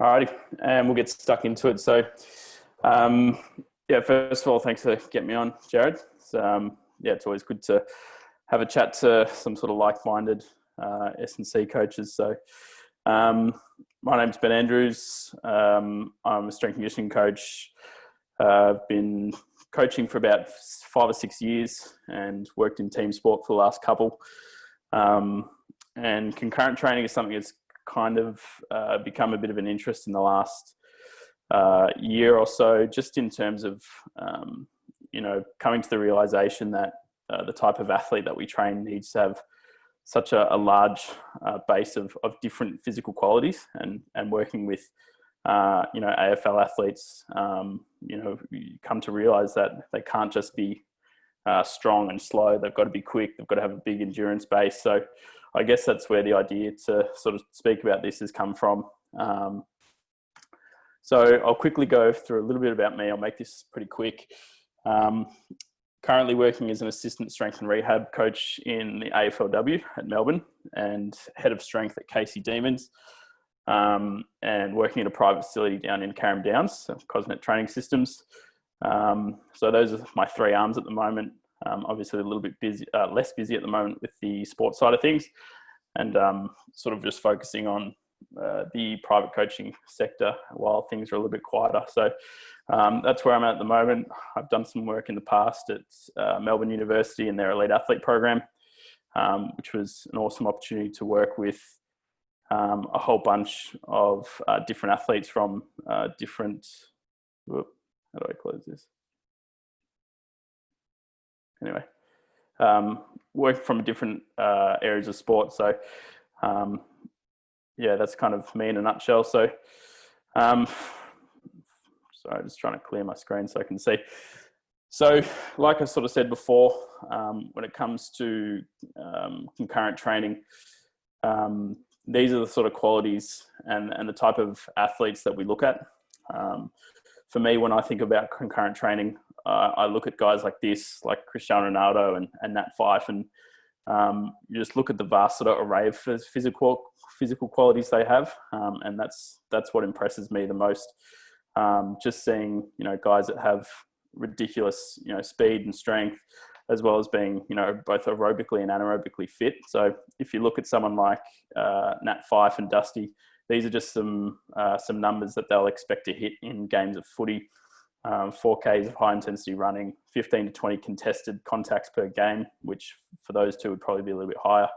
Alrighty, and we'll get stuck into it. So, yeah, first of all, thanks for getting me on, Jared. Yeah, it's always good to have a chat to some sort of like-minded S&C coaches. So, my name's Ben Andrews. I'm a strength and conditioning coach. I've been coaching for about 5 or 6 years and worked in team sport for the last couple. And concurrent training is something that's kind of become a bit of an interest in the last year or so, just in terms of, coming to the realization that the type of athlete that we train needs to have such a large base of different physical qualities, and working with, AFL athletes, you come to realize that they can't just be strong and slow. They've got to be quick. They've got to have a big endurance base. So I guess that's where the idea to sort of speak about this has come from. So I'll quickly go through a little bit about me. I'll make this pretty quick. Currently working as an assistant strength and rehab coach in the AFLW at Melbourne, and head of strength at Casey Demons, and working in a private facility down in Carrum Downs, so Concurrent Training Systems. So those are my three arms at the moment. Obviously a little bit busy, less busy at the moment with the sports side of things, and sort of just focusing on the private coaching sector while things are a little bit quieter. So that's where I'm at the moment. I've done some work in the past at Melbourne University in their elite athlete program, which was an awesome opportunity to work with a whole bunch of different athletes from different... Whoop, how do I close this? Anyway, working from different areas of sport. So, yeah, that's kind of me in a nutshell. So, sorry, just trying to clear my screen so I can see. So, like I sort of said before, when it comes to concurrent training, these are the sort of qualities and the type of athletes that we look at. For me, when I think about concurrent training, I look at guys like this, like Cristiano Ronaldo and Nat Fyfe, and you just look at the vast sort of array of physical qualities they have, and that's what impresses me the most. Just seeing, guys that have ridiculous, speed and strength, as well as being, both aerobically and anaerobically fit. So if you look at someone like Nat Fyfe and Dusty, these are just some numbers that they'll expect to hit in games of footy. 4Ks of high intensity running, 15 to 20 contested contacts per game, which for those two would probably be a little bit higher.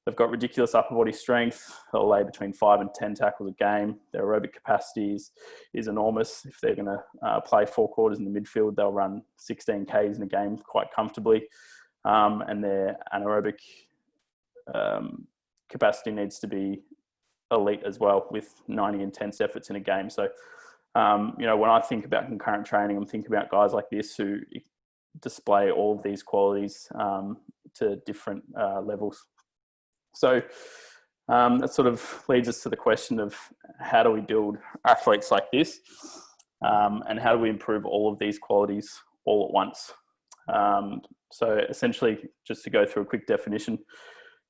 They've got ridiculous upper body strength. They'll lay between 5 and 10 tackles a game. Their aerobic capacity is enormous. If they're going to play 4 quarters in the midfield, they'll run 16 Ks in a game quite comfortably. And their anaerobic capacity needs to be elite as well, with 90 intense efforts in a game. So, when I think about concurrent training, I'm thinking about guys like this who display all of these qualities to different levels. So that sort of leads us to the question of how do we build athletes like this, and how do we improve all of these qualities all at once? So essentially, just to go through a quick definition,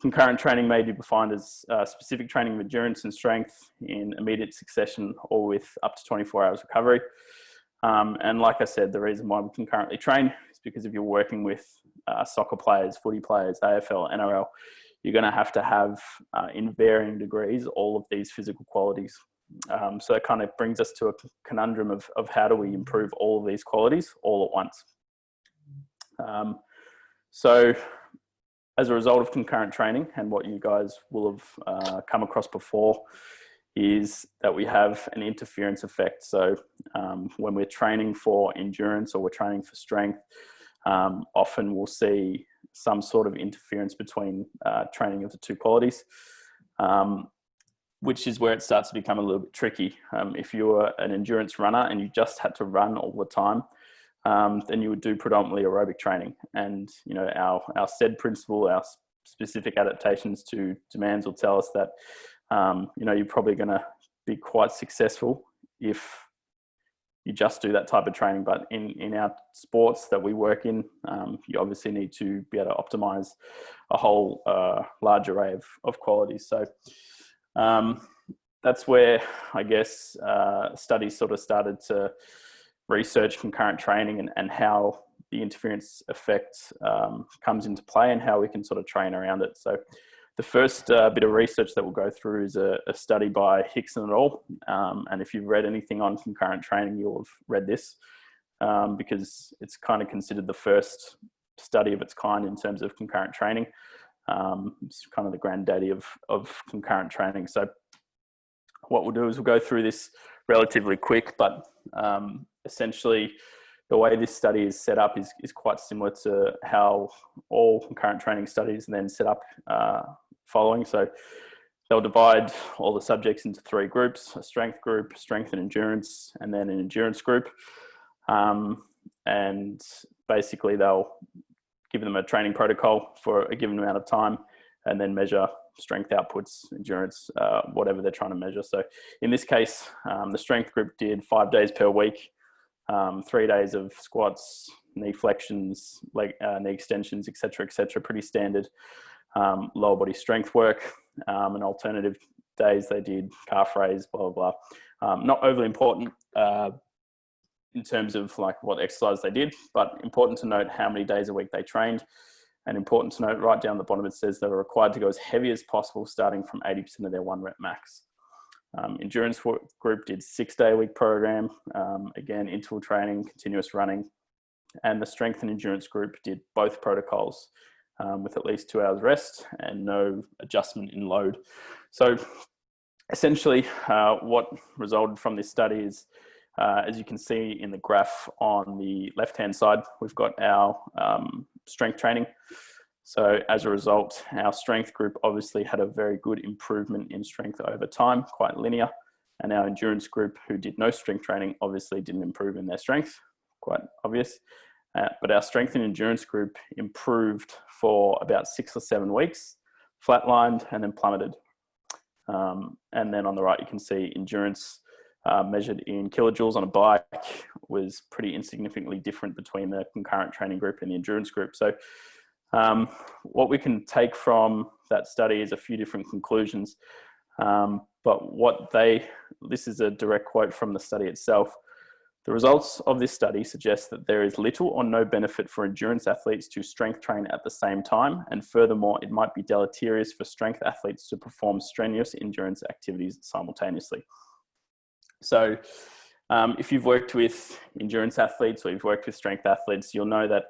concurrent training may be defined as specific training of endurance and strength in immediate succession or with up to 24 hours recovery. And like I said, the reason why we concurrently train is because if you're working with soccer players, footy players, AFL, NRL, you're going to have in varying degrees, all of these physical qualities. So it kind of brings us to a conundrum of how do we improve all of these qualities all at once. So as a result of concurrent training, and what you guys will have come across before, is that we have an interference effect. So when we're training for endurance or we're training for strength, often we'll see some sort of interference between training of the two qualities, which is where it starts to become a little bit tricky. If you're an endurance runner and you just had to run all the time, then you would do predominantly aerobic training. And, our SAID principle, our specific adaptations to demands will tell us that, you're probably going to be quite successful if you just do that type of training. But in our sports that we work in, you obviously need to be able to optimize a whole large array of qualities. So that's where I guess studies sort of started to research concurrent training and how the interference effect comes into play and how we can sort of train around it. So the first bit of research that we'll go through is a study by Hickson et al. And if you've read anything on concurrent training, you'll have read this because it's kind of considered the first study of its kind in terms of concurrent training. It's kind of the granddaddy of concurrent training. So what we'll do is we'll go through this relatively quick, but essentially the way this study is set up is quite similar to how all concurrent training studies are then set up following. So they'll divide all the subjects into 3 groups: a strength group, strength and endurance, and then an endurance group. And basically they'll give them a training protocol for a given amount of time and then measure strength outputs, endurance, whatever they're trying to measure. So in this case, the strength group did 5 days per week, 3 days of squats, knee flexions, leg, knee extensions, etc., pretty standard lower body strength work. And alternative days they did calf raise, blah, blah, blah. Not overly important in terms of like what exercise they did, but important to note how many days a week they trained. And important to note, right down the bottom, it says they were required to go as heavy as possible, starting from 80% of their 1 rep max. Endurance group did 6-day-a-week program, again, interval training, continuous running. And the strength and endurance group did both protocols with at least 2 hours rest and no adjustment in load. So essentially what resulted from this study is, as you can see in the graph on the left-hand side, we've got our strength training. So as a result, our strength group obviously had a very good improvement in strength over time, quite linear. And our endurance group, who did no strength training, obviously didn't improve in their strength, quite obvious. But our strength and endurance group improved for about 6 or 7 weeks, flatlined and then plummeted. And then on the right, you can see endurance measured in kilojoules on a bike was pretty insignificantly different between the concurrent training group and the endurance group. So what we can take from that study is a few different conclusions. But this is a direct quote from the study itself. The results of this study suggest that there is little or no benefit for endurance athletes to strength train at the same time. And furthermore, it might be deleterious for strength athletes to perform strenuous endurance activities simultaneously. So if you've worked with endurance athletes or you've worked with strength athletes, you'll know that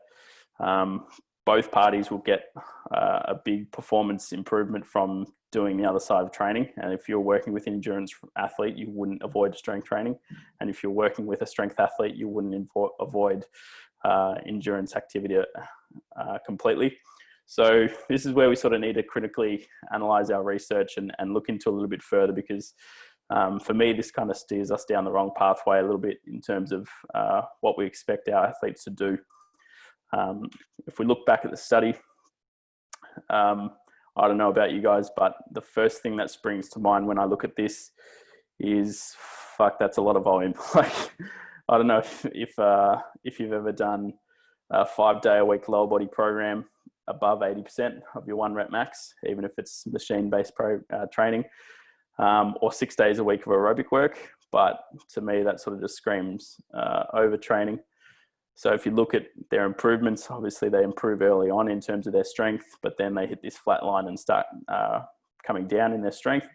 both parties will get a big performance improvement from doing the other side of training. And if you're working with an endurance athlete, you wouldn't avoid strength training. And if you're working with a strength athlete, you wouldn't avoid endurance activity completely. So this is where we sort of need to critically analyze our research and look into a little bit further, because for me, this kind of steers us down the wrong pathway a little bit in terms of what we expect our athletes to do. If we look back at the study, I don't know about you guys, but the first thing that springs to mind when I look at this is, fuck, that's a lot of volume. Like, I don't know if you've ever done a 5-day-a-week lower body program above 80% of your 1 rep max, even if it's machine-based training, or 6 days a week of aerobic work. But to me, that sort of just screams overtraining. So if you look at their improvements, obviously they improve early on in terms of their strength, but then they hit this flat line and start coming down in their strength.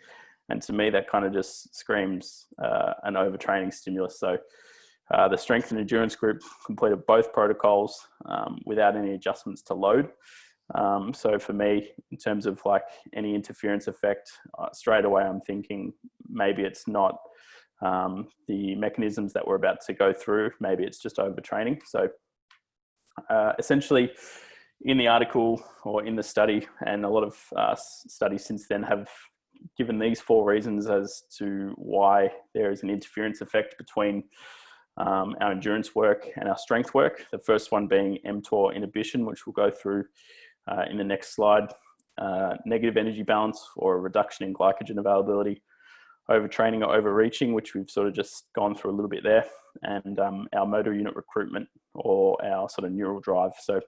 And to me, that kind of just screams an overtraining stimulus. So the strength and endurance group completed both protocols without any adjustments to load. So for me, in terms of like any interference effect, straight away I'm thinking maybe it's not the mechanisms that we're about to go through. Maybe it's just overtraining. So essentially in the article or in the study, and a lot of studies since then have given these 4 reasons as to why there is an interference effect between our endurance work and our strength work. The first one being mTOR inhibition, which we'll go through in the next slide. Negative energy balance or a reduction in glycogen availability, overtraining or overreaching, which we've sort of just gone through a little bit there, and our motor unit recruitment or our sort of neural drive. So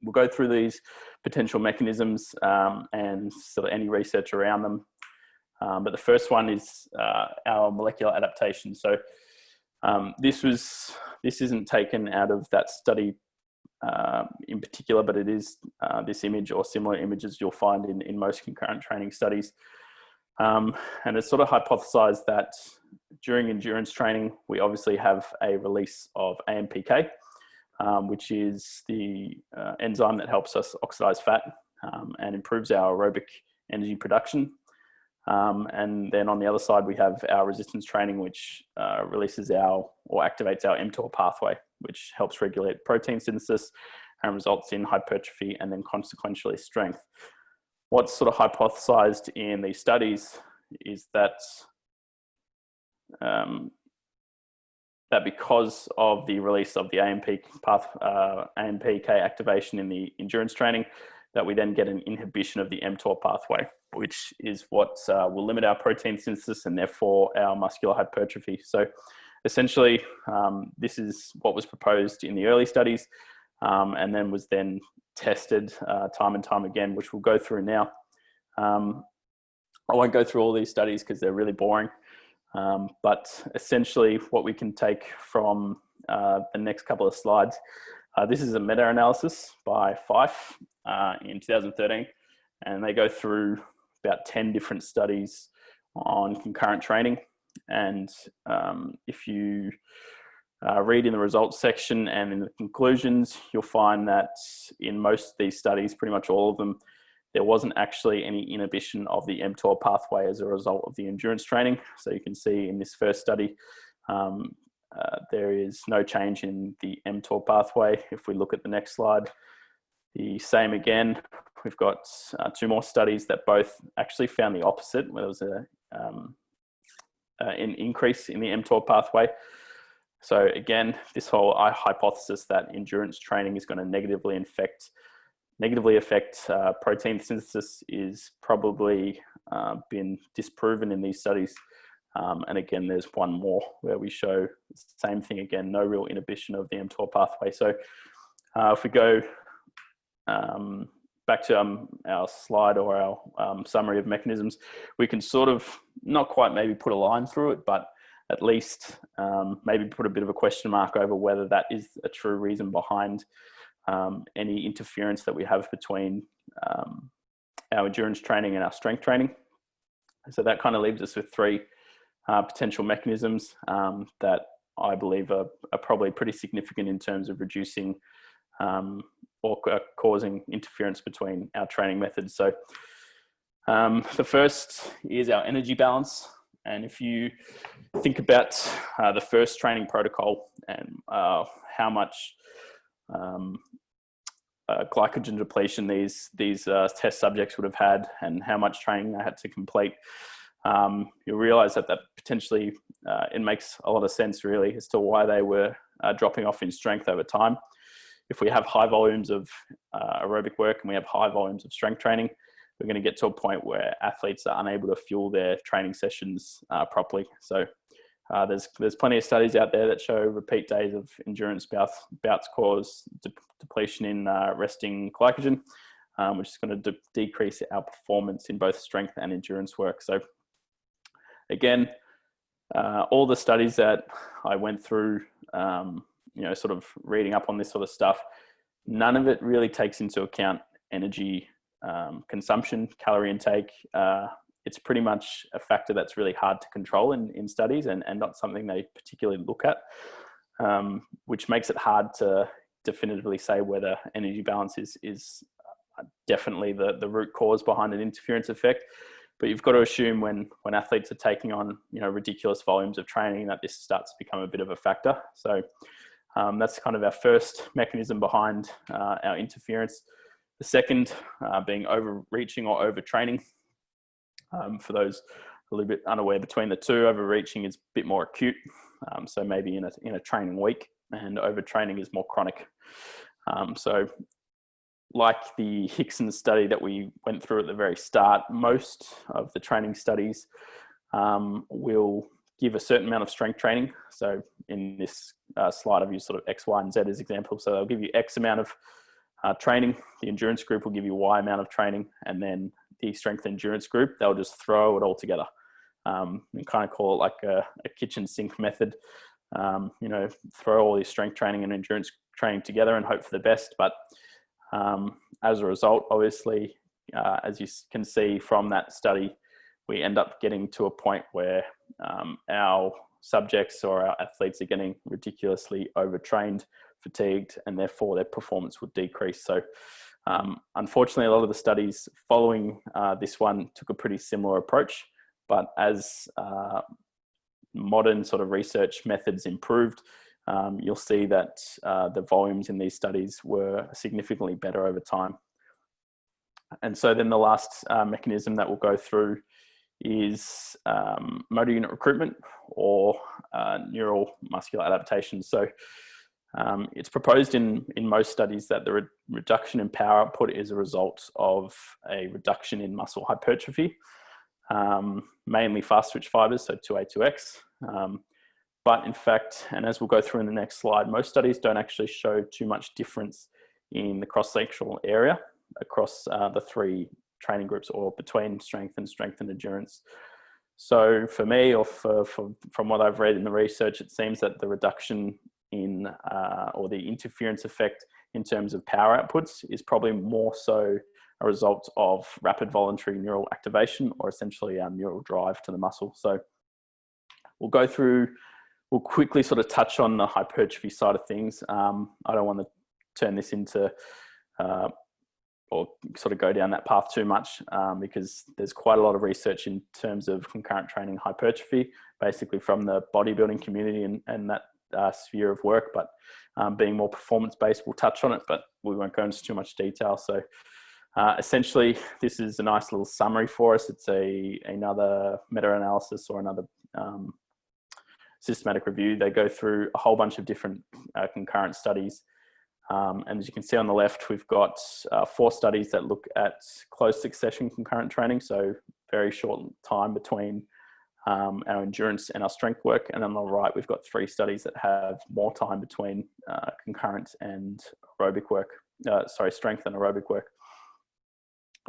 we'll go through these potential mechanisms and sort of any research around them. But the first one is our molecular adaptation. So this isn't taken out of that study in particular, but it is this image or similar images you'll find in most concurrent training studies. And it's sort of hypothesized that during endurance training, we obviously have a release of AMPK, which is the enzyme that helps us oxidize fat and improves our aerobic energy production. And then on the other side, we have our resistance training, which releases or activates our mTOR pathway, which helps regulate protein synthesis and results in hypertrophy and then consequentially strength. What's sort of hypothesized in these studies is that that because of the release of the AMPK activation in the endurance training, that we then get an inhibition of the mTOR pathway, which is what will limit our protein synthesis and therefore our muscular hypertrophy. So essentially, this is what was proposed in the early studies and then was then tested time and time again, which we'll go through now. I won't go through all these studies because they're really boring. But essentially what we can take from the next couple of slides, this is a meta-analysis by Fife in 2013, and they go through about 10 different studies on concurrent training. And if you read in the results section and in the conclusions, you'll find that in most of these studies, pretty much all of them, there wasn't actually any inhibition of the mTOR pathway as a result of the endurance training. So you can see in this first study, there is no change in the mTOR pathway. If we look at the next slide, the same again. We've got two more studies that both actually found the opposite, where there was an increase in the mTOR pathway. So again, this whole hypothesis that endurance training is going to negatively affect protein synthesis is probably been disproven in these studies. And again, there's one more where we show the same thing again, no real inhibition of the mTOR pathway. So if we go back to our slide or our summary of mechanisms, we can sort of not quite maybe put a line through it, but at least maybe put a bit of a question mark over whether that is a true reason behind any interference that we have between our endurance training and our strength training. So that kind of leaves us with three potential mechanisms that I believe are probably pretty significant in terms of reducing or causing interference between our training methods. So the first is our energy balance. And if you think about the first training protocol and how much glycogen depletion these test subjects would have had and how much training they had to complete, you'll realize that potentially it makes a lot of sense really as to why they were dropping off in strength over time. If we have high volumes of aerobic work and we have high volumes of strength training, we're going to get to a point where athletes are unable to fuel their training sessions properly. So there's plenty of studies out there that show repeat days of endurance bouts cause depletion in resting glycogen, which is going to decrease our performance in both strength and endurance work. So again, all the studies that I went through, sort of reading up on this sort of stuff, none of it really takes into account energy consumption, calorie intake. It's pretty much a factor that's really hard to control in studies and not something they particularly look at, which makes it hard to definitively say whether energy balance is definitely the root cause behind an interference effect. But you've got to assume when athletes are taking on ridiculous volumes of training that this starts to become a bit of a factor. So that's kind of our first mechanism behind our interference. The second being overreaching or overtraining. For those a little bit unaware between the two, overreaching is a bit more acute, so maybe in a training week, and overtraining is more chronic. So like the Hickson study that we went through at the very start, most of the training studies will give a certain amount of strength training. So in this slide, I've used sort of X, Y, and Z as examples. So they'll give you X amount of training. The endurance group will give you Y amount of training, and then the strength and endurance group, they'll just throw it all together and kind of call it like a kitchen sink method. You know, throw all your strength training and endurance training together and hope for the best. But as a result, obviously, as you can see from that study, we end up getting to a point where our subjects or our athletes are getting ridiculously overtrained, fatigued, and therefore their performance would decrease. So unfortunately, a lot of the studies following this one took a pretty similar approach, but as modern sort of research methods improved, you'll see that the volumes in these studies were significantly better over time. And so then the last mechanism that we'll go through is motor unit recruitment or neural muscular adaptation. So it's proposed in most studies that the reduction in power output is a result of a reduction in muscle hypertrophy, mainly fast twitch fibers, so 2A2X. But in fact, and as we'll go through in the next slide, most studies don't actually show too much difference in the cross-sectional area across the three training groups or between strength and endurance. So for me, or from what I've read in the research, it seems that the reduction in or the interference effect in terms of power outputs is probably more so a result of rapid voluntary neural activation, or essentially neural drive to the muscle. So we'll quickly sort of touch on the hypertrophy side of things. I don't want to turn this into or sort of go down that path too much because there's quite a lot of research in terms of concurrent training hypertrophy, basically from the bodybuilding community and that sphere of work, but being more performance-based, we'll touch on it, but we won't go into too much detail. So essentially, this is a nice little summary for us. It's another meta-analysis or another systematic review. They go through a whole bunch of different concurrent studies. And as you can see on the left, we've got 4 studies that look at close succession concurrent training, so very short time between our endurance and our strength work. And on the right, we've got 3 studies that have more time between concurrent and aerobic work, strength and aerobic work.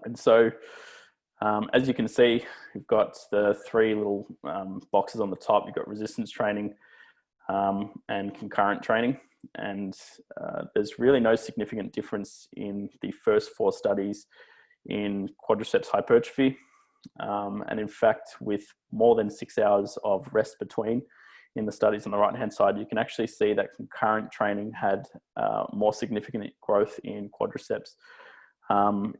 And so, as you can see, we've got the 3 little boxes on the top. You've got resistance training and concurrent training. And there's really no significant difference in the first 4 studies in quadriceps hypertrophy. And in fact, with more than 6 hours of rest between in the studies on the right-hand side, you can actually see that concurrent training had more significant growth in quadriceps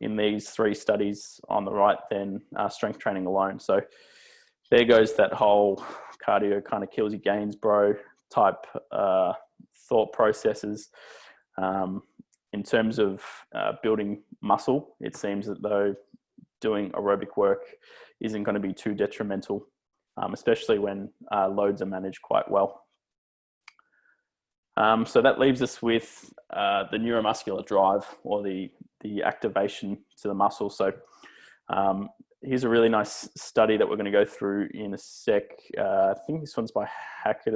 in these 3 studies on the right than strength training alone. So there goes that whole cardio kind of kills your gains, bro type thought processes. In terms of building muscle, it seems that though doing aerobic work isn't going to be too detrimental, especially when loads are managed quite well. So that leaves us with the neuromuscular drive or the activation to the muscle. So here's a really nice study that we're going to go through in a sec. I think this one's by Hackett.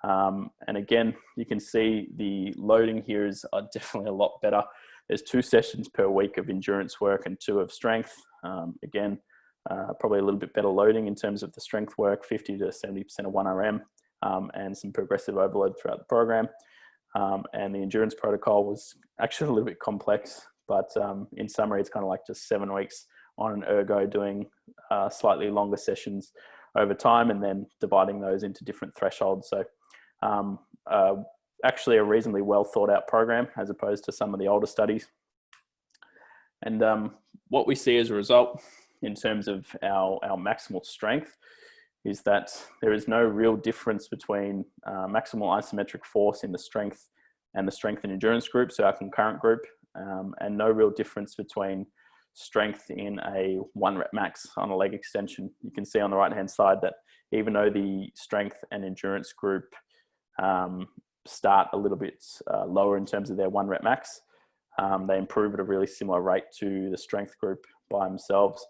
And again, you can see the loading here is definitely a lot better. There's 2 sessions per week of endurance work and 2 of strength. Again, probably a little bit better loading in terms of the strength work, 50 to 70% of 1RM, and some progressive overload throughout the program. And the endurance protocol was actually a little bit complex, but in summary, it's kind of like just 7 weeks on an ergo doing slightly longer sessions over time and then dividing those into different thresholds. So actually a reasonably well thought out program as opposed to some of the older studies. And what we see as a result in terms of our maximal strength is that there is no real difference between maximal isometric force in the strength and endurance group, so our concurrent group, and no real difference between strength in a 1 rep max on a leg extension. You can see on the right hand side that even though the strength and endurance group start a little bit lower in terms of their 1 rep max, they improve at a really similar rate to the strength group by themselves.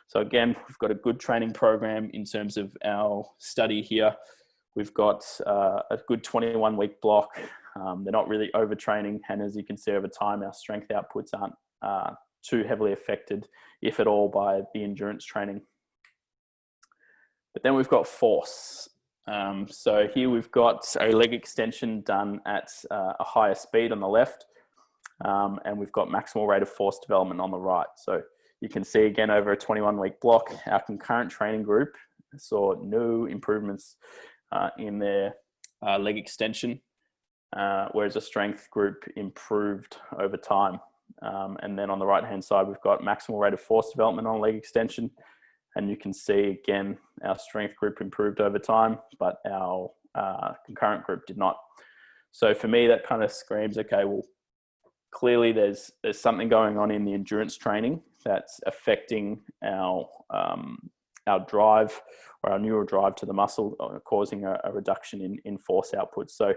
So again, we've got a good training program in terms of our study here. We've got a good 21-week block. They're not really overtraining, and as you can see over time, our strength outputs aren't too heavily affected, if at all, by the endurance training. But then we've got force. So here we've got a leg extension done at a higher speed on the left, and we've got maximal rate of force development on the right. So you can see again over a 21-week block, our concurrent training group saw no improvements in their leg extension, whereas a strength group improved over time. And then on the right-hand side, we've got maximal rate of force development on leg extension. And you can see, again, our strength group improved over time, but our concurrent group did not. So for me, that kind of screams, okay, well, clearly there's something going on in the endurance training that's affecting our drive, or our neural drive to the muscle, causing a reduction in force output. So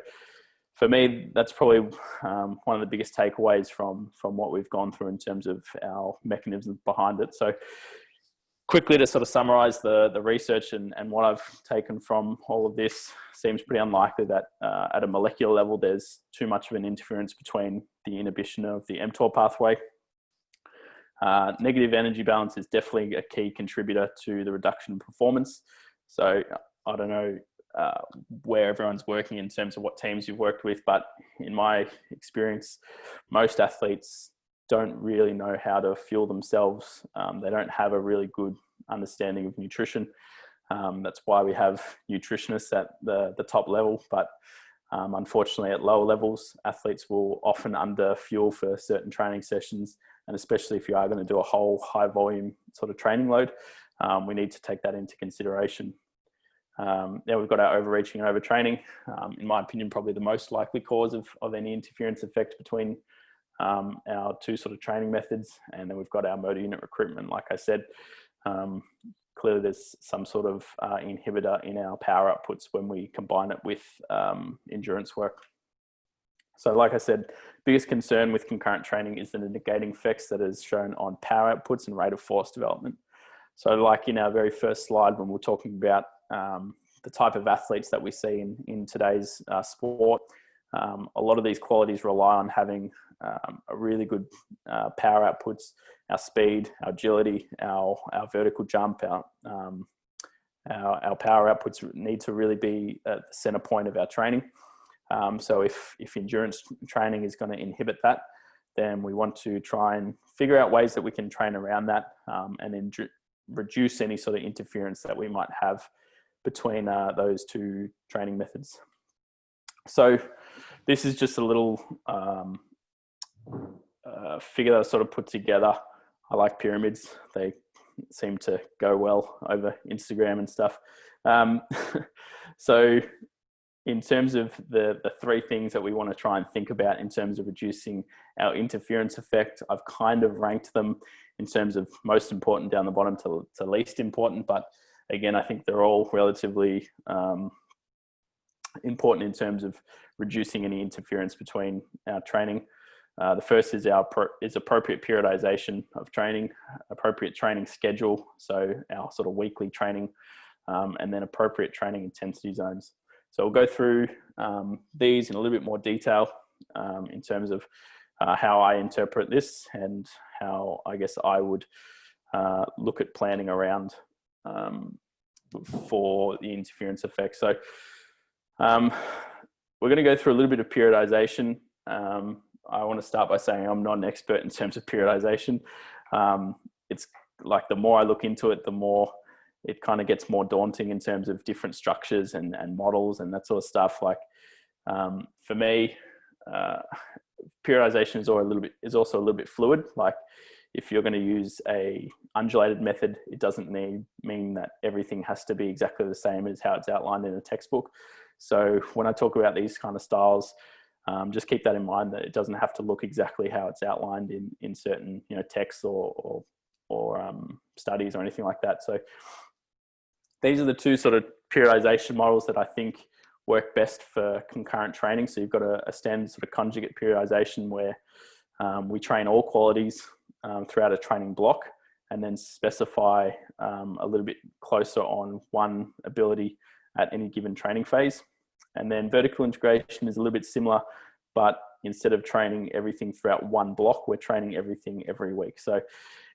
for me, that's probably one of the biggest takeaways from what we've gone through in terms of our mechanisms behind it. So quickly to sort of summarize the research and what I've taken from all of this, seems pretty unlikely that at a molecular level, there's too much of an interference between the inhibition of the mTOR pathway. Negative energy balance is definitely a key contributor to the reduction in performance. So I don't know where everyone's working in terms of what teams you've worked with, but in my experience, most athletes don't really know how to fuel themselves. They don't have a really good understanding of nutrition. That's why we have nutritionists at the top level, but unfortunately at lower levels, athletes will often under fuel for certain training sessions. And especially if you are going to do a whole high volume sort of training load, we need to take that into consideration. Now we've got our overreaching and overtraining. In my opinion, probably the most likely cause of any interference effect between our two sort of training methods. And then we've got our motor unit recruitment. Like I said, clearly there's some sort of inhibitor in our power outputs when we combine it with endurance work. So like I said, biggest concern with concurrent training is the negating effects that is shown on power outputs and rate of force development. So like in our very first slide, when we're talking about the type of athletes that we see in today's sport, a lot of these qualities rely on having a really good power outputs, our speed, our agility, our vertical jump, our power outputs need to really be at the center point of our training. So if endurance training is going to inhibit that, then we want to try and figure out ways that we can train around that and then reduce any sort of interference that we might have between those two training methods. So this is just a little figure that I sort of put together. I like pyramids. They seem to go well over Instagram and stuff. So in terms of the three things that we want to try and think about in terms of reducing our interference effect, I've kind of ranked them in terms of most important down the bottom to least important. But again, I think they're all relatively important in terms of reducing any interference between our training. The first is appropriate periodization of training, appropriate training schedule, so our sort of weekly training, and then appropriate training intensity zones. So we'll go through these in a little bit more detail in terms of how I interpret this and how I guess I would look at planning around for the interference effect. So we're going to go through a little bit of periodization. I want to start by saying I'm not an expert in terms of periodization. It's like the more I look into it, the more it kind of gets more daunting in terms of different structures and models and that sort of stuff. Like for me, periodization is also a little bit fluid. Like if you're going to use a undulated method, it doesn't mean that everything has to be exactly the same as how it's outlined in a textbook. So when I talk about these kind of styles, just keep that in mind, that it doesn't have to look exactly how it's outlined in certain texts or studies or anything like that. So these are the two sort of periodization models that I think work best for concurrent training. So you've got a standard sort of conjugate periodization where we train all qualities throughout a training block and then specify a little bit closer on one ability at any given training phase. And then vertical integration is a little bit similar, but instead of training everything throughout one block, we're training everything every week. So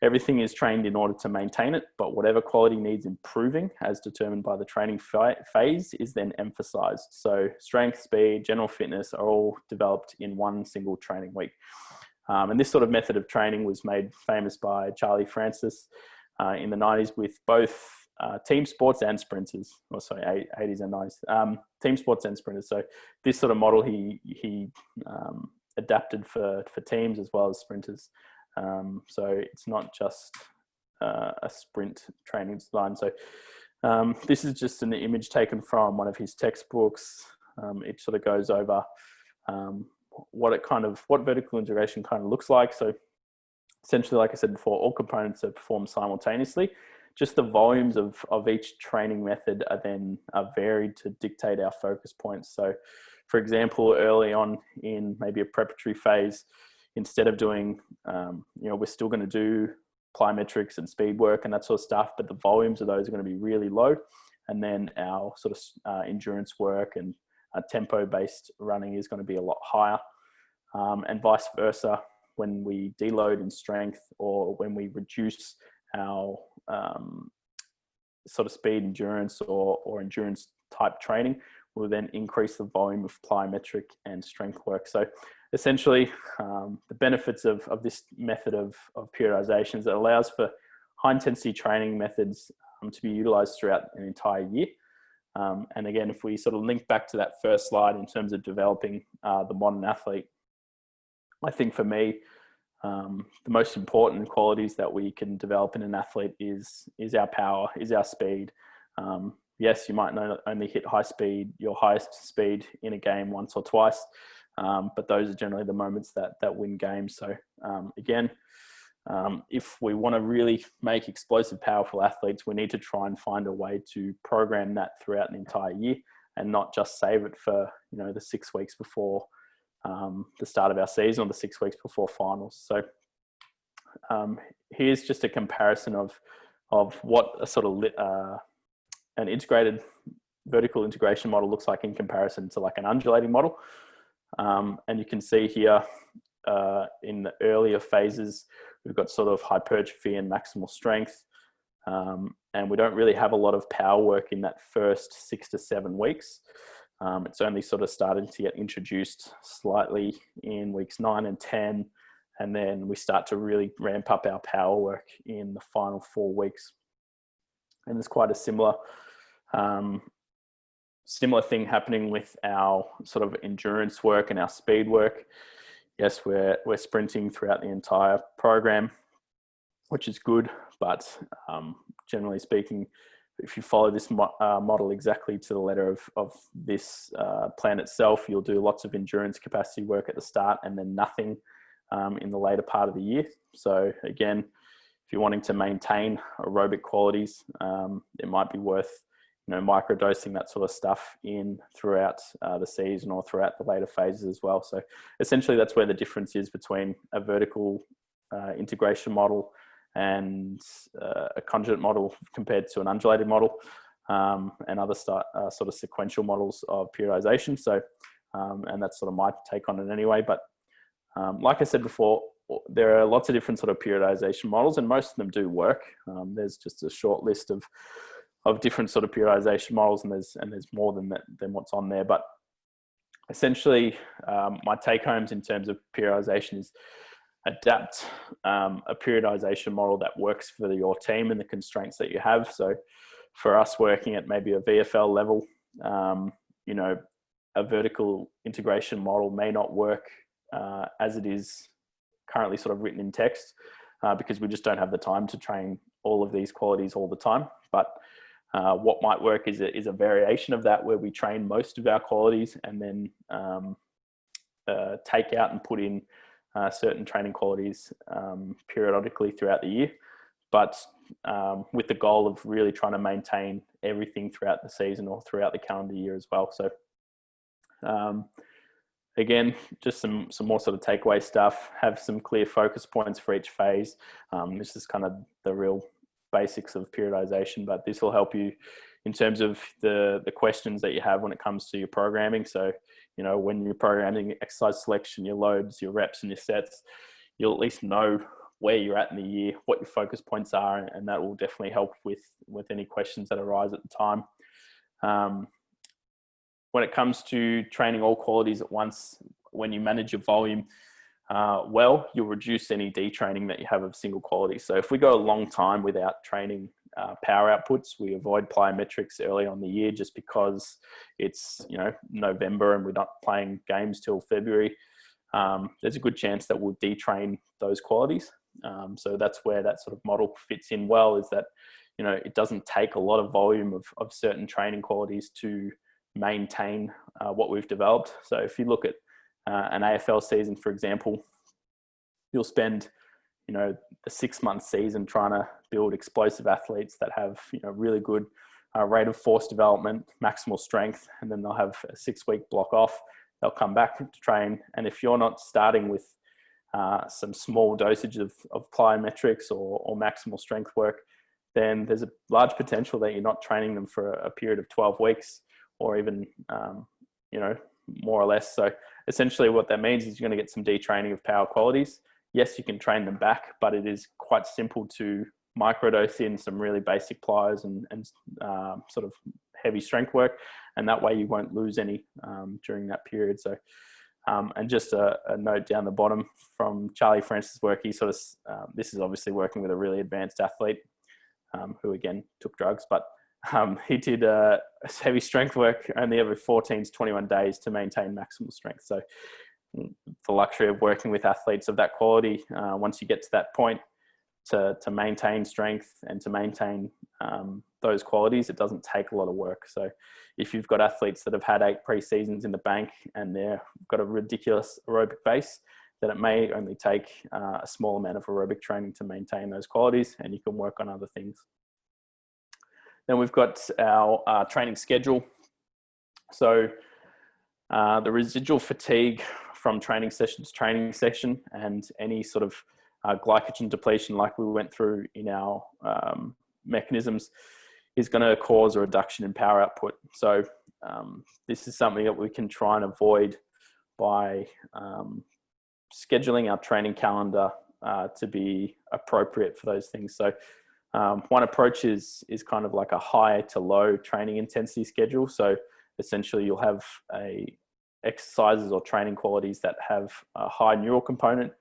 everything is trained in order to maintain it, but whatever quality needs improving as determined by the training phase is then emphasized. So strength, speed, general fitness are all developed in one single training week. And this sort of method of training was made famous by Charlie Francis in the 90s with both team sports and sprinters, or sorry, 80s and 90s, team sports and sprinters. So this sort of model he adapted for teams as well as sprinters. So it's not just a sprint training design. So this is just an image taken from one of his textbooks. It sort of goes over what vertical integration kind of looks like. So essentially, like I said before, all components are performed simultaneously. Just the volumes of each training method are varied to dictate our focus points. So for example, early on in maybe a preparatory phase, instead of doing, we're still going to do plyometrics and speed work and that sort of stuff, but the volumes of those are going to be really low. And then our sort of endurance work and tempo-based running is going to be a lot higher. And vice versa, when we deload in strength or when we reduce our sort of speed endurance or endurance type training, will then increase the volume of plyometric and strength work. So essentially, the benefits of this method of periodization is it allows for high intensity training methods to be utilized throughout an entire year. And again, if we sort of link back to that first slide in terms of developing the modern athlete, I think for me, the most important qualities that we can develop in an athlete is our power, is our speed. Yes, you might only hit your highest speed in a game once or twice, but those are generally the moments that win games. So again, if we want to really make explosive, powerful athletes, we need to try and find a way to program that throughout an entire year and not just save it for, the 6 weeks before the start of our season or the 6 weeks before finals. So here's just a comparison of what a sort of an integrated vertical integration model looks like in comparison to like an undulating model. And you can see here in the earlier phases, we've got sort of hypertrophy and maximal strength. And we don't really have a lot of power work in that first 6 to 7 weeks. It's only sort of started to get introduced slightly in weeks 9 and 10. And then we start to really ramp up our power work in the final 4 weeks. And there's quite a similar thing happening with our sort of endurance work and our speed work. Yes, we're sprinting throughout the entire program, which is good. But generally speaking, if you follow this model exactly to the letter of this plan itself, you'll do lots of endurance capacity work at the start and then nothing in the later part of the year. So again, if you're wanting to maintain aerobic qualities, it might be worth microdosing that sort of stuff in throughout the season or throughout the later phases as well. So essentially that's where the difference is between a vertical integration model and a conjugate model compared to an undulating model and other sort of sequential models of periodization. So, and that's sort of my take on it anyway. But like I said before, there are lots of different sort of periodization models and most of them do work. There's just a short list of different sort of periodization models and there's more than what's on there. But essentially my take homes in terms of periodization is adapt a periodization model that works for your team and the constraints that you have. So for us working at maybe a VFL level, a vertical integration model may not work as it is currently sort of written in text because we just don't have the time to train all of these qualities all the time. But what might work is a variation of that where we train most of our qualities and then take out and put in certain training qualities periodically throughout the year, but with the goal of really trying to maintain everything throughout the season or throughout the calendar year as well. So again, just some more sort of takeaway stuff, have some clear focus points for each phase. This is kind of the real basics of periodization, but this will help you in terms of the questions that you have when it comes to your programming. So, you know, when you're programming exercise selection, your loads, your reps and your sets, you'll at least know where you're at in the year, what your focus points are, and that will definitely help with any questions that arise at the time. When it comes to training all qualities at once, when you manage your volume well, you'll reduce any detraining that you have of single quality. So if we go a long time without training power outputs, we avoid plyometrics early on the year just because it's, you know, November and we're not playing games till February. There's a good chance that we'll detrain those qualities. So that's where that sort of model fits in well, is that, you know, it doesn't take a lot of volume of certain training qualities to maintain what we've developed. So if you look at an AFL season, for example, you'll spend, you know, the 6-month season trying to build explosive athletes that have, you know, really good rate of force development, maximal strength, and then they'll have a 6-week block off. They'll come back to train. And if you're not starting with some small dosage of plyometrics or maximal strength work, then there's a large potential that you're not training them for a period of 12 weeks or even, you know, more or less. So essentially what that means is you're going to get some detraining of power qualities. Yes, you can train them back, but it is quite simple to microdose in some really basic plyos and sort of heavy strength work. And that way you won't lose any during that period. So, and just a note down the bottom from Charlie Francis' work, he sort of, this is obviously working with a really advanced athlete who again took drugs, but he did heavy strength work only every 14 to 21 days to maintain maximal strength. So the luxury of working with athletes of that quality, once you get to that point to maintain strength and to maintain those qualities, it doesn't take a lot of work. So if you've got athletes that have had 8 pre-seasons in the bank and they've got a ridiculous aerobic base, then it may only take a small amount of aerobic training to maintain those qualities, and you can work on other things. Then we've got our training schedule. So the residual fatigue from training session to training session and any sort of glycogen depletion like we went through in our mechanisms is going to cause a reduction in power output. So this is something that we can try and avoid by scheduling our training calendar to be appropriate for those things. So one approach is kind of like a high to low training intensity schedule. So essentially you'll have exercises or training qualities that have a high neural component,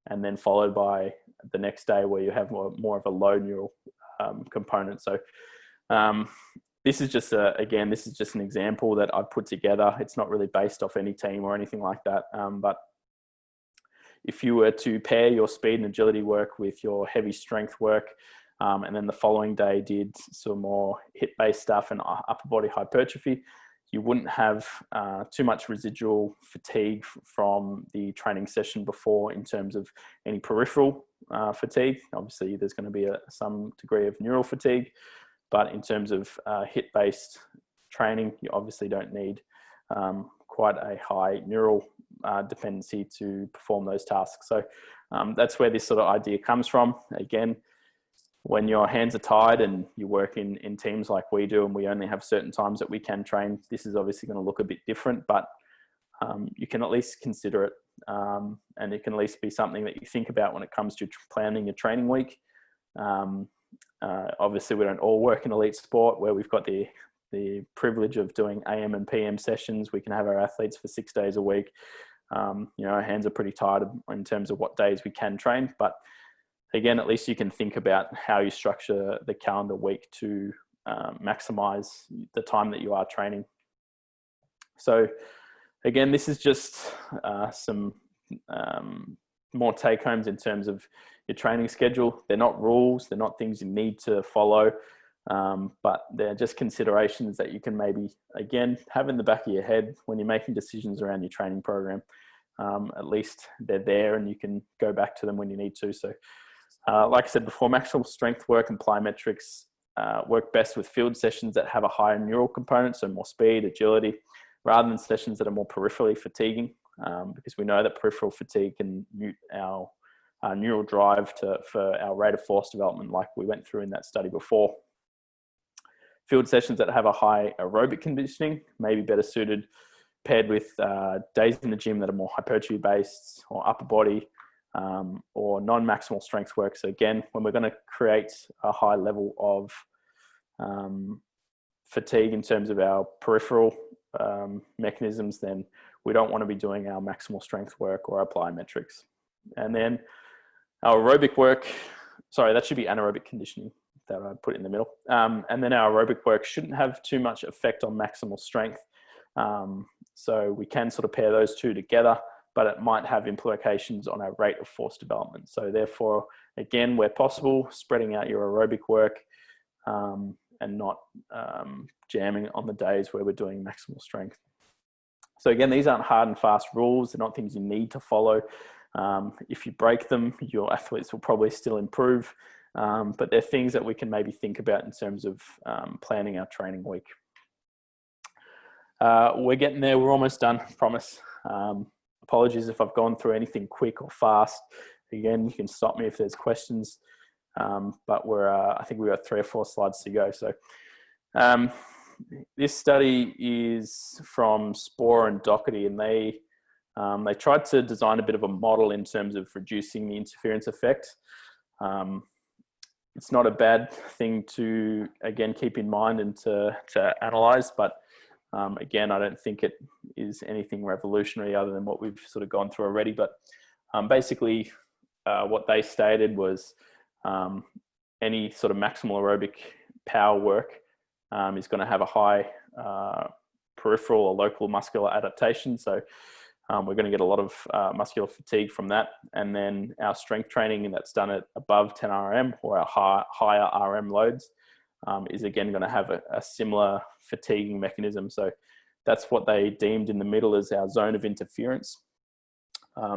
and then followed by the next day where you have more of a low neural component. So this is just this is just an example that I've put together. It's not really based off any team or anything like that. But if you were to pair your speed and agility work with your heavy strength work, and then the following day did some more hip-based stuff and upper body hypertrophy, you wouldn't have too much residual fatigue from the training session before in terms of any peripheral fatigue. Obviously, there's going to be some degree of neural fatigue, but in terms of hip-based training, you obviously don't need quite a high neural dependency to perform those tasks. So that's where this sort of idea comes from. Again, when your hands are tied and you work in teams like we do, and we only have certain times that we can train, this is obviously going to look a bit different, but you can at least consider it. And it can at least be something that you think about when it comes to planning your training week. Obviously, we don't all work in elite sport where we've got the privilege of doing AM and PM sessions. We can have our athletes for 6 days a week. You know, our hands are pretty tied in terms of what days we can train, but again, at least you can think about how you structure the calendar week to maximize the time that you are training. So again, this is just some more take homes in terms of your training schedule. They're not rules, they're not things you need to follow, but they're just considerations that you can maybe, again, have in the back of your head when you're making decisions around your training program. At least they're there and you can go back to them when you need to. So like I said before, maximal strength work and plyometrics work best with field sessions that have a higher neural component, so more speed, agility, rather than sessions that are more peripherally fatiguing, because we know that peripheral fatigue can mute our neural drive for our rate of force development, like we went through in that study before. field sessions that have a high aerobic conditioning may be better suited paired with days in the gym that are more hypertrophy based or upper body or non-maximal strength work. So again, when we're going to create a high level of fatigue in terms of our peripheral mechanisms, then we don't want to be doing our maximal strength work or our plyometrics. And then our aerobic work, sorry, that should be anaerobic conditioning that I put in the middle. And then our aerobic work shouldn't have too much effect on maximal strength. So we can sort of pair those two together, but it might have implications on our rate of force development. So therefore, again, where possible, spreading out your aerobic work and not jamming on the days where we're doing maximal strength. So again, these aren't hard and fast rules. They're not things you need to follow. If you break them, your athletes will probably still improve. But they're things that we can maybe think about in terms of planning our training week. We're getting there. We're almost done, I promise. Apologies if I've gone through anything quick or fast. Again, you can stop me if there's questions. But I think we've got 3 or 4 slides to go. So this study is from Sporer and Doherty, and they tried to design a bit of a model in terms of reducing the interference effect. It's not a bad thing to, again, keep in mind and to analyze, but again, I don't think it is anything revolutionary other than what we've sort of gone through already. But basically what they stated was any sort of maximal aerobic power work is going to have a high peripheral or local muscular adaptation. So we're going to get a lot of muscular fatigue from that. And then our strength training that's done at above 10 RM or our higher RM loads is again going to have a similar fatiguing mechanism. So that's what they deemed in the middle as our zone of interference.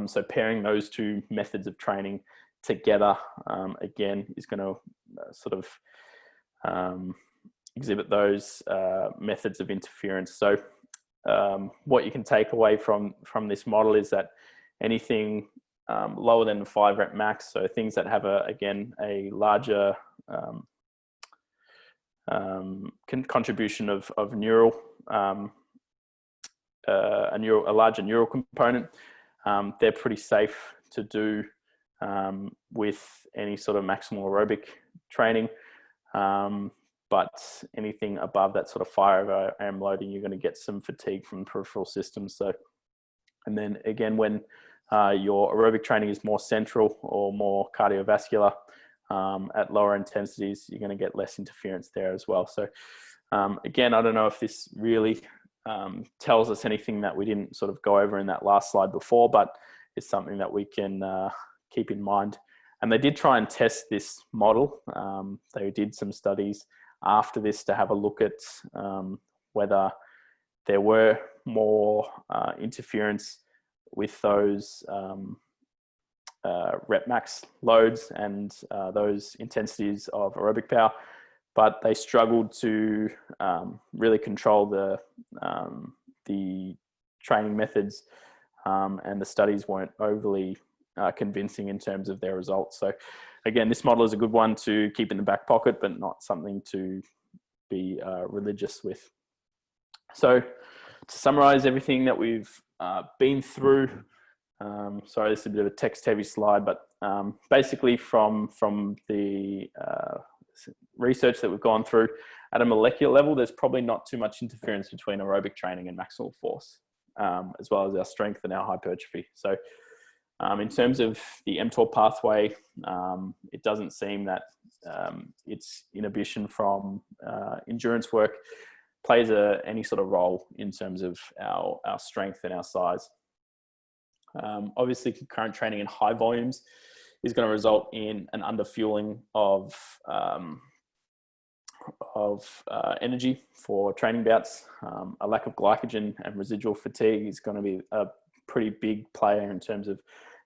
So pairing those two methods of training together, again, is going to sort of exhibit those methods of interference. So what you can take away from this model is that anything lower than 5 rep max, so things that have again a larger contribution of neural, a larger neural component, they're pretty safe to do with any sort of maximal aerobic training. But anything above that sort of 5 RM loading, you're going to get some fatigue from peripheral systems. So, and then again, when your aerobic training is more central or more cardiovascular at lower intensities, you're going to get less interference there as well. So again, I don't know if this really tells us anything that we didn't sort of go over in that last slide before, but it's something that we can keep in mind. And they did try and test this model. They did some studies after this to have a look at whether there were more interference with those rep max loads and those intensities of aerobic power, but they struggled to really control the training methods, and the studies weren't overly convincing in terms of their results. So again, this model is a good one to keep in the back pocket, but not something to be religious with. So to summarize everything that we've been through, sorry, this is a bit of a text heavy slide, but basically from the research that we've gone through at a molecular level, there's probably not too much interference between aerobic training and maximal force, as well as our strength and our hypertrophy. So in terms of the mTOR pathway, it doesn't seem that its inhibition from endurance work plays any sort of role in terms of our strength and our size. Obviously, concurrent training in high volumes is going to result in an underfueling of energy for training bouts. A lack of glycogen and residual fatigue is going to be a pretty big player in terms of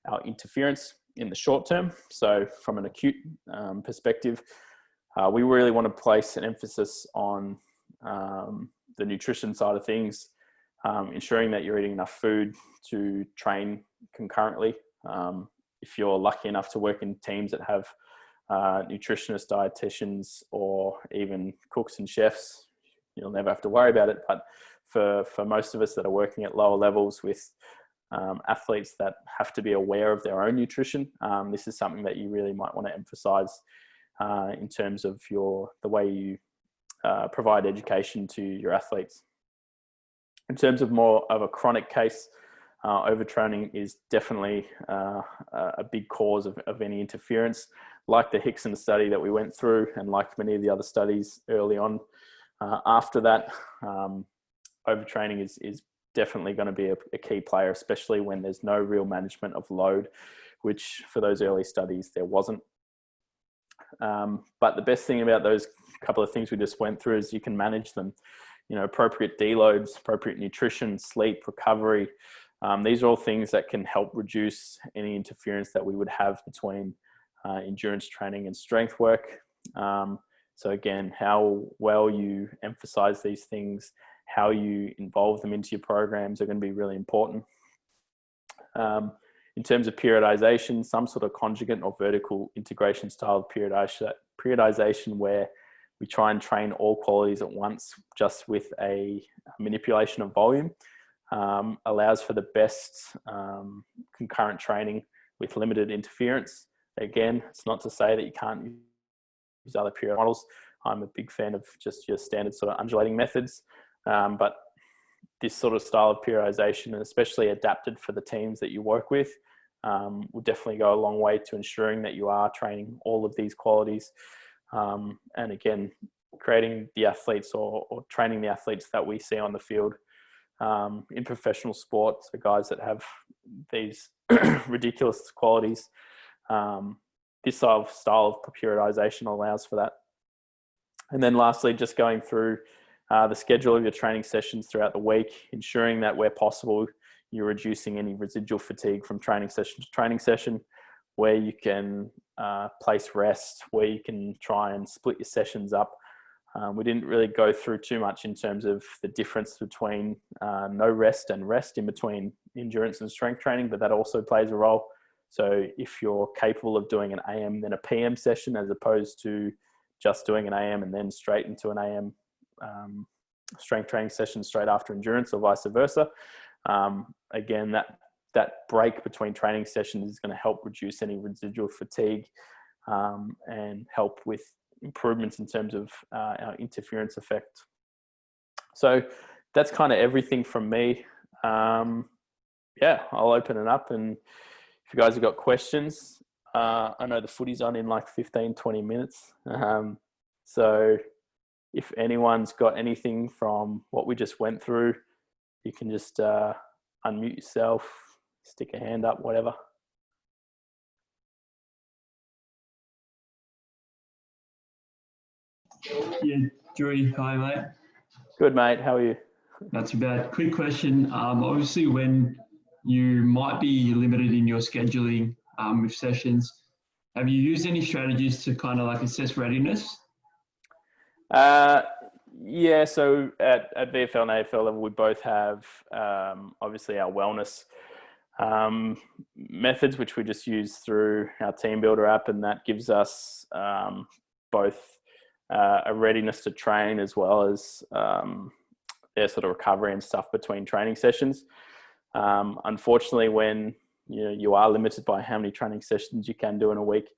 our interference in the short term. So from an acute perspective, we really want to place an emphasis on the nutrition side of things, ensuring that you're eating enough food to train concurrently. If you're lucky enough to work in teams that have nutritionists, dietitians, or even cooks and chefs. You'll never have to worry about it. But for most of us that are working at lower levels with athletes that have to be aware of their own nutrition, this is something that you really might want to emphasize in terms of the way you provide education to your athletes. In terms of more of a chronic case, overtraining is definitely a big cause of any interference, like the Hickson study that we went through, and like many of the other studies early on. After that, overtraining is definitely going to be a key player, especially when there's no real management of load, which for those early studies there wasn't. But the best thing about those couple of things we just went through is you can manage them. You know, appropriate deloads, appropriate nutrition, sleep, recovery. These are all things that can help reduce any interference that we would have between endurance training and strength work. So again, how well you emphasize these things, how you involve them into your programs are going to be really important. In terms of periodization, some sort of conjugate or vertical integration style of periodization where we try and train all qualities at once just with a manipulation of volume, allows for the best concurrent training with limited interference. Again, it's not to say that you can't use other period models. I'm a big fan of just your standard sort of undulating methods, but this sort of style of periodization, especially adapted for the teams that you work with, will definitely go a long way to ensuring that you are training all of these qualities. And again, creating the athletes or training the athletes that we see on the field in professional sports, the guys that have these ridiculous qualities. This style of periodization allows for that. And then lastly, just going through the schedule of your training sessions throughout the week, ensuring that where possible, you're reducing any residual fatigue from training session to training session, where you can place rest, where you can try and split your sessions up. We didn't really go through too much in terms of the difference between no rest and rest in between endurance and strength training, but that also plays a role. So if you're capable of doing an AM then a PM session, as opposed to just doing an AM and then straight into an AM strength training session straight after endurance, or vice versa, again, that break between training sessions is going to help reduce any residual fatigue and help with improvements in terms of our interference effect. So that's kind of everything from me. Yeah, I'll open it up, and if you guys have got questions, I know the footy's on in like 15, 20 minutes. So if anyone's got anything from what we just went through, you can just unmute yourself, stick a hand up, whatever. Yeah, Drew, hi mate. Good mate, how are you? Not too bad. Quick question. Obviously when you might be limited in your scheduling with sessions, have you used any strategies to kind of like assess readiness? Yeah, so at VFL and AFL level, we both have obviously our wellness methods, which we just use through our Team Builder app, and that gives us both a readiness to train as well as their sort of recovery and stuff between training sessions. Unfortunately, when you are limited by how many training sessions you can do in a week,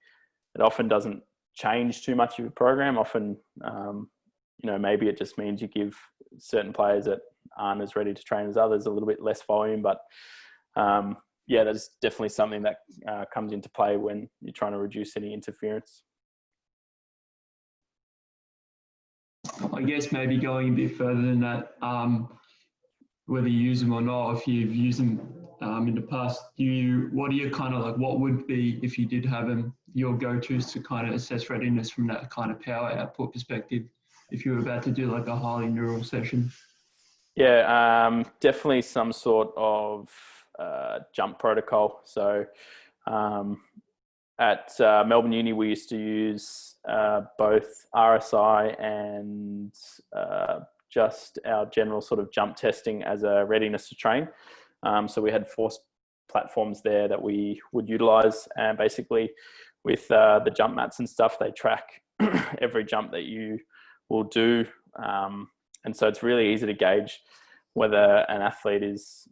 it often doesn't change too much of your program. Often, maybe it just means you give certain players that aren't as ready to train as others a little bit less volume. But yeah, that's definitely something that comes into play when you're trying to reduce any interference. I guess maybe going a bit further than that, whether you use them or not, if you've used them in the past, what would be, if you did have them, your go-tos to kind of assess readiness from that kind of power output perspective, if you were about to do like a highly neural session? Yeah, definitely some sort of jump protocol. So at Melbourne Uni, we used to use both RSI and just our general sort of jump testing as a readiness to train. So we had 4 platforms there that we would utilize, and basically with the jump mats and stuff, they track every jump that you will do. And so it's really easy to gauge whether an athlete is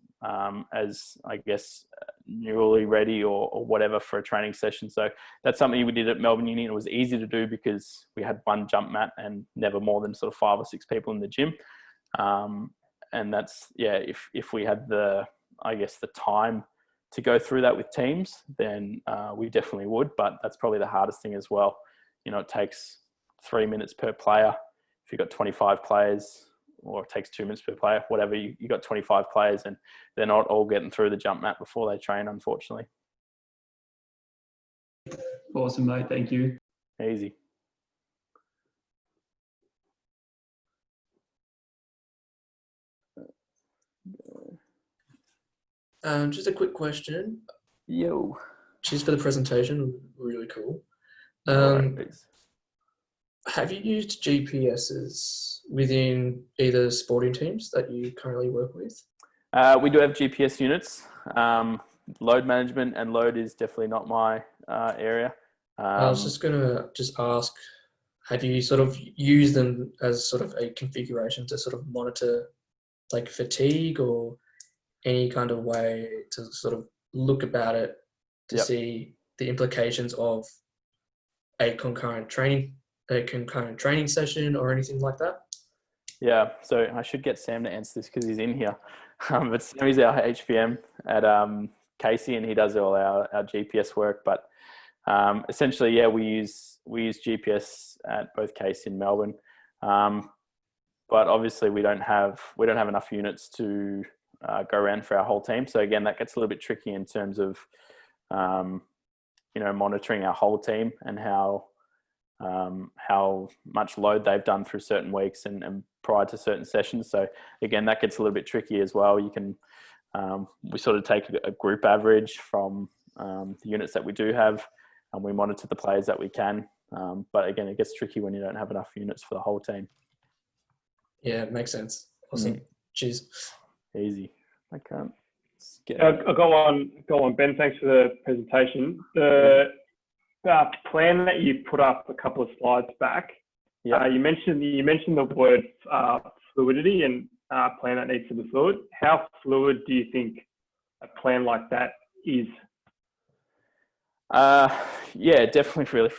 as, I guess, neurally ready or whatever for a training session. So that's something we did at Melbourne Uni. It was easy to do because we had one jump mat and never more than sort of 5 or 6 people in the gym. And that's, yeah, if we had the time to go through that with teams, then we definitely would. But that's probably the hardest thing as well. It takes 3 minutes per player. If you've got 25 players, or it takes 2 minutes per player, whatever, you got 25 players and they're not all getting through the jump mat before they train, unfortunately. Awesome, mate. Thank you. Easy. Just a quick question. Yo. Cheers for the presentation. Really cool. Have you used GPSs within either sporting teams that you currently work with? We do have GPS units. Load management and load is definitely not my area. I was just going to ask, have you sort of used them as sort of a configuration to sort of monitor like fatigue or any kind of way to sort of look about it to see the implications of a concurrent training session or anything like that? Yeah, so I should get Sam to answer this because he's in here. But Sam is our HPM at Casey, and he does all our GPS work. But essentially, yeah, we use GPS at both Casey and Melbourne. But obviously, we don't have enough units to go around for our whole team. So again, that gets a little bit tricky in terms of monitoring our whole team and how much load they've done through certain weeks and prior to certain sessions. So again, that gets a little bit tricky as well. You can, we sort of take a group average from the units that we do have, and we monitor the players that we can. But again, it gets tricky when you don't have enough units for the whole team. Yeah, it makes sense. Awesome. Cheers. Easy. I can't. I'll go on, Ben. Thanks for the presentation. The plan that you put up a couple of slides back, you mentioned the word fluidity and plan that needs to be fluid. How fluid do you think a plan like that is? Yeah, definitely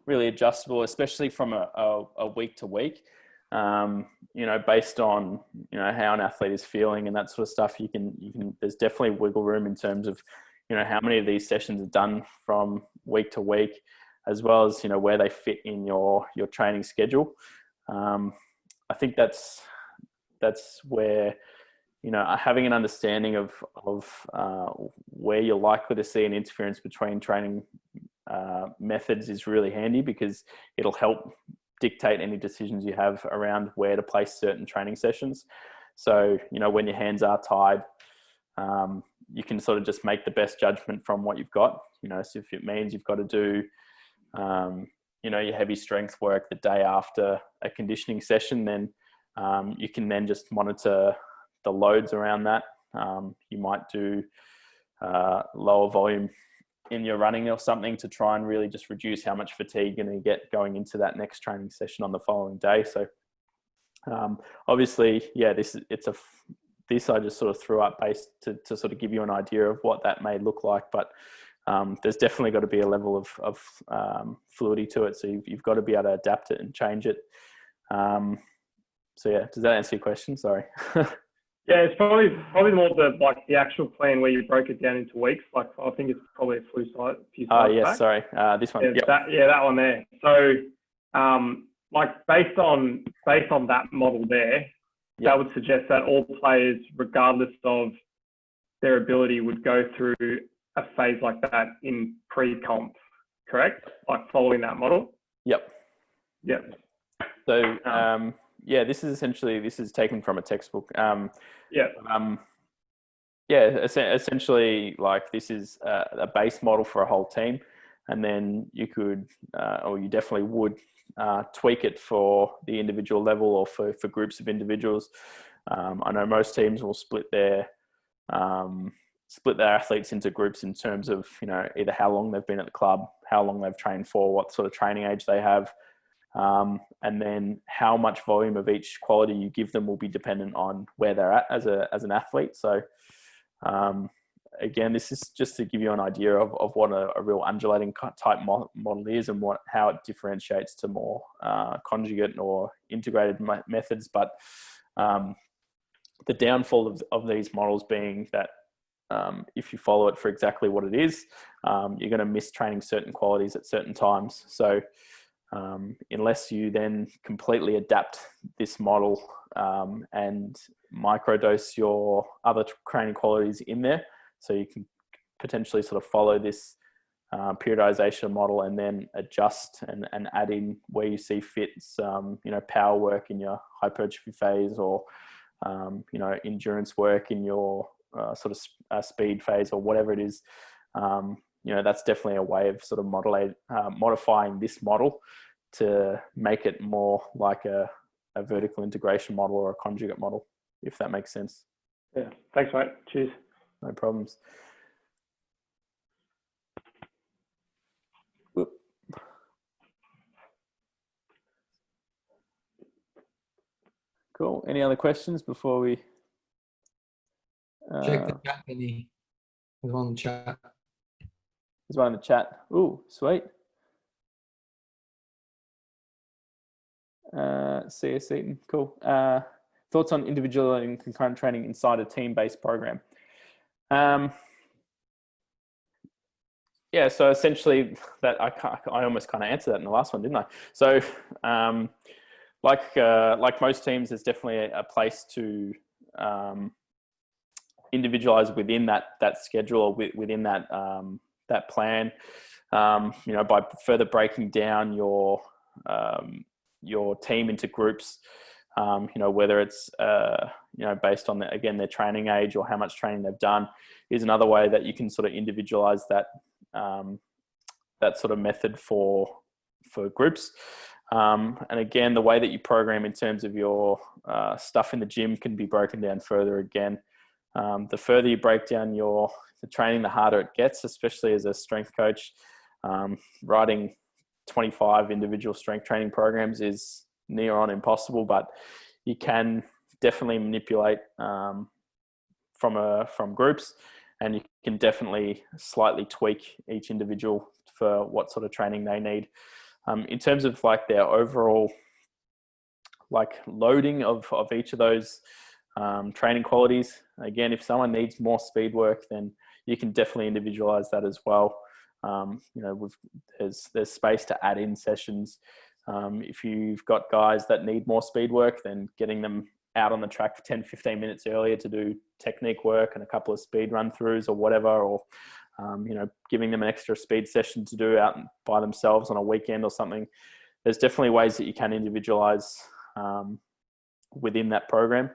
really adjustable, especially from a week to week. Based on how an athlete is feeling and that sort of stuff, you can there's definitely wiggle room in terms of how many of these sessions are done from week to week, as well as where they fit in your training schedule. I think that's where having an understanding of where you're likely to see an interference between training methods is really handy, because it'll help dictate any decisions you have around where to place certain training sessions. So, when your hands are tied, you can sort of just make the best judgment from what you've got. So if it means you've got to do, your heavy strength work the day after a conditioning session, then you can then just monitor the loads around that. You might do lower volume in your running or something to try and really just reduce how much fatigue you're going to get going into that next training session on the following day. So obviously, yeah, this I just sort of threw up based to sort of give you an idea of what that may look like. But there's definitely got to be a level of fluidity to it. So you've got to be able to adapt it and change it. So yeah, does that answer your question? Sorry. Yeah, it's probably more the actual plan where you broke it down into weeks. Like I think it's probably a few slides yes, back. sorry. This one. Yeah, that one there. So based on that model there, that would suggest that all players, regardless of their ability, would go through a phase like that in pre-comp, correct? Like following that model? Yep. So, this is taken from a textbook. Essentially, like this is a base model for a whole team, and then you could, or you definitely would, tweak it for the individual level or for groups of individuals. I know most teams will split their split their athletes into groups in terms of, you know, either how long they've been at the club, how long they've trained for, what sort of training age they have, and then how much volume of each quality you give them will be dependent on where they're at as an athlete. So again, this is just to give you an idea of what a real undulating type model is and how it differentiates to more conjugate or integrated methods. But the downfall of these models being that if you follow it for exactly what it is, you're going to miss training certain qualities at certain times. So unless you then completely adapt this model and microdose your other training qualities in there, so you can potentially sort of follow this periodization model and then adjust and add in where you see fit some, you know, power work in your hypertrophy phase, or you know, endurance work in your sort of speed phase, or whatever it is. You know, that's definitely a way of sort of modifying this model to make it more like a vertical integration model or a conjugate model, if that makes sense. Yeah. Thanks, mate. Cheers. No problems. Whoop. Cool. Any other questions before we... Check the chat, Benny. There's one in the chat. There's one in the chat. Ooh, sweet. CS Eaton, cool. Thoughts on individual and concurrent training inside a team-based program? Yeah, so essentially that I almost kind of answered that in the last one, didn't I? So like most teams, there's definitely a place to individualize within that schedule, or within that that plan. You know, by further breaking down your team into groups. You know, whether it's you know, based on their training age or how much training they've done, is another way that you can sort of individualize that that sort of method for groups. And again, the way that you program in terms of your stuff in the gym can be broken down further again. The further you break down the training, the harder it gets, especially as a strength coach. Writing 25 individual strength training programs is near on impossible, but you can definitely manipulate from groups, and you can definitely slightly tweak each individual for what sort of training they need. In terms of like their overall like loading of each of those training qualities, again, if someone needs more speed work, then you can definitely individualize that as well. You know, there's space to add in sessions. If you've got guys that need more speed work, then getting them out on the track for 10-15 minutes earlier to do technique work and a couple of speed run throughs or whatever, or you know, giving them an extra speed session to do out by themselves on a weekend or something. There's definitely ways that you can individualize within that program.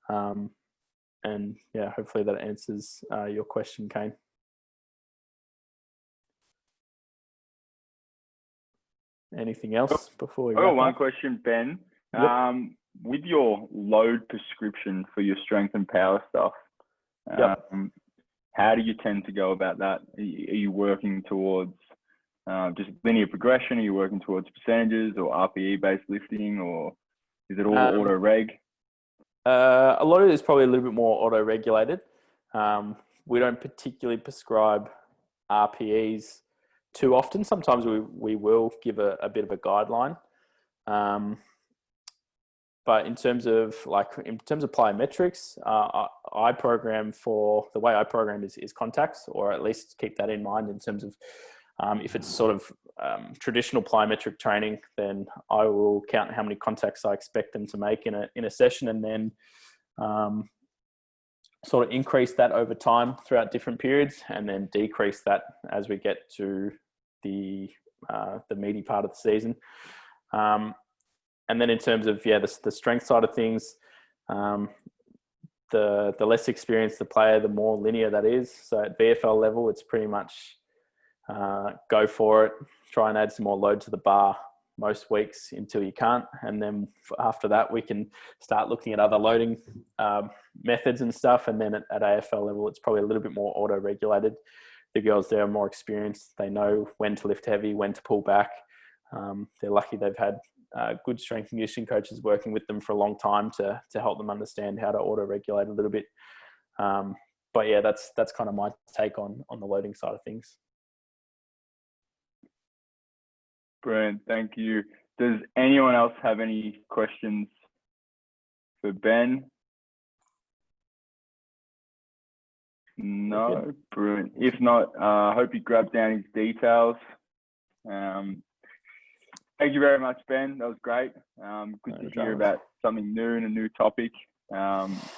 And yeah, hopefully that answers your question, Kane. Anything else before we wrap up? One question, Ben. Yep. With your load prescription for your strength and power stuff, Yep. How do you tend to go about that? Are you working towards just linear progression? Are you working towards percentages or RPE-based lifting, or is it all auto-reg? A lot of it is probably a little bit more auto-regulated. We don't particularly prescribe RPEs too often. Sometimes we will give a bit of a guideline. But in terms of plyometrics, I program for, the way I program is contacts, or at least keep that in mind in terms of if it's sort of traditional plyometric training, then I will count how many contacts I expect them to make in a session, and then sort of increase that over time throughout different periods, and then decrease that as we get to the meaty part of the season. And then in terms of the strength side of things, the less experienced the player, the more linear that is. So at VFL level, it's pretty much go for it, try and add some more load to the bar, most weeks until you can't. And then after that, we can start looking at other loading methods and stuff. And then at AFL level, it's probably a little bit more auto-regulated. The girls there are more experienced. They know when to lift heavy, when to pull back. They're lucky they've had good strength and conditioning coaches working with them for a long time to help them understand how to auto-regulate a little bit. But yeah, that's kind of my take on the loading side of things. Brilliant, thank you. Does anyone else have any questions for Ben? No, brilliant. If not, I hope you grab down his details. Thank you very much, Ben. That was great. Good to hear about something new and a new topic.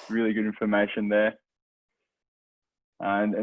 Really good information there. And